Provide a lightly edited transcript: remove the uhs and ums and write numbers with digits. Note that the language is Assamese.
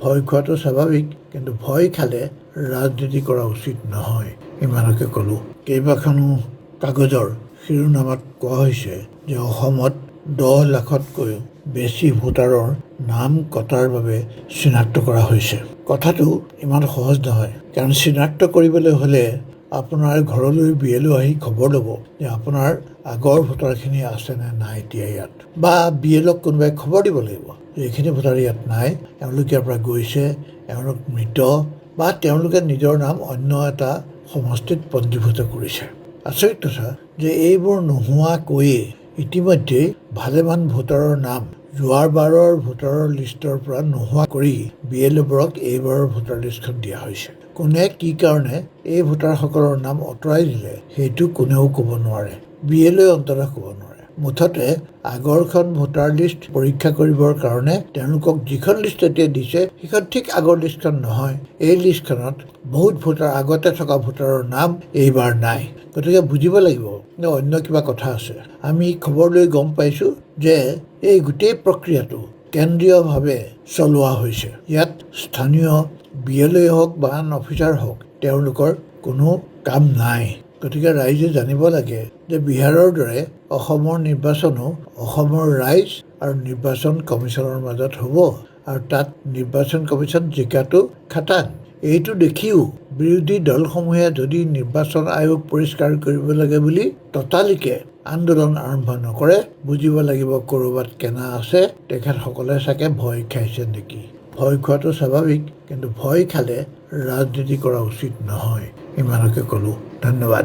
ভয় খোৱাটো স্বাভাৱিক, কিন্তু ভয় খালে ৰাজনীতি কৰা উচিত নহয়, ইমানকে ক'লোঁ। কেইবাখনো কাগজৰ শিৰোনামাত কোৱা হৈছে যে অসমত 10 লাখতকৈ বেছি ভোটাৰৰ নাম কটাৰ বাবে চিনাক্ত কৰা হৈছে। কথাটো ইমান সহজ নহয়, কাৰণ চিনাক্ত কৰিবলৈ হ'লে আপোনাৰ ঘৰলৈ BLO আহি খবৰ ল'ব যে আপোনাৰ আগৰ ভোটাৰখিনি আছে নে নাই এতিয়া ইয়াত, বা BLOক কোনোবাই খবৰ দিব লাগিব যে এইখিনি ভোটাৰ ইয়াত নাই, এওঁলোক ইয়াৰ পৰা গৈছে, এওঁলোক মৃত, বা তেওঁলোকে নিজৰ নাম অন্য এটা সমষ্টিত পঞ্জীভূত কৰিছে। আচৰিত কথা যে এইবোৰ নোহোৱাকৈয়ে ইতিমধ্যে ভালেমান ভোটাৰৰ নাম যোৱাৰ বাৰৰ ভোটাৰৰ লিষ্টৰ পৰা নোহোৱা কৰি BLOবোৰক এইবাৰৰ ভোটাৰ লিষ্টখন দিয়া হৈছে। কোনে কি কাৰণে এই ভোটাৰসকলৰ নাম আঁতৰাই দিলে সেইটো কোনেও ক'ব নোৱাৰে, BLOই অন্ততঃ ক'ব নোৱাৰে। মুঠতে আগৰখন ভোটাৰ লিষ্ট পৰীক্ষা কৰিবৰ কাৰণে তেওঁলোকক যিখন লিষ্ট এতিয়া দিছে সেইখন ঠিক আগৰ লিষ্টখন নহয়। এই লিষ্টখনত বহুত ভোটাৰ আগতে থকা ভোটাৰৰ নাম এইবাৰ নাই। গতিকে বুজিব লাগিব যে অন্য কিবা কথা আছে। আমি খবৰ লৈ গম পাইছোঁ যে এই গোটেই প্ৰক্ৰিয়াটো কেন্দ্ৰীয়ভাৱে চলোৱা হৈছে। ইয়াত স্থানীয় BLOই হওক বা আন অফিচাৰ হওক, তেওঁলোকৰ কোনো কাম নাই। গতিকে ৰাইজে জানিব লাগে যে বিহাৰৰ দৰে অসমৰ নিৰ্বাচনো অসমৰ ৰাইজ আৰু নিৰ্বাচন কমিশ্যনৰ মাজত হ'ব, আৰু তাত নিৰ্বাচন কমিশ্যন জিকাটো খাটাং। এইটো দেখিও বিৰোধী দলসমূহে যদি নিৰ্বাচন আয়োগ পৰিষ্কাৰ কৰিব লাগে বুলি ততালিকে আন্দোলন আৰম্ভ নকৰে, বুজিব লাগিব ক'ৰবাত কেনা আছে, তেখেতসকলে চাগে ভয় খাইছে নেকি। ভয় খোৱাটো স্বাভাৱিক, কিন্তু ভয় খালে ৰাজনীতি কৰা উচিত নহয়, ইমানকে ক'লোঁ। ধন্যবাদ।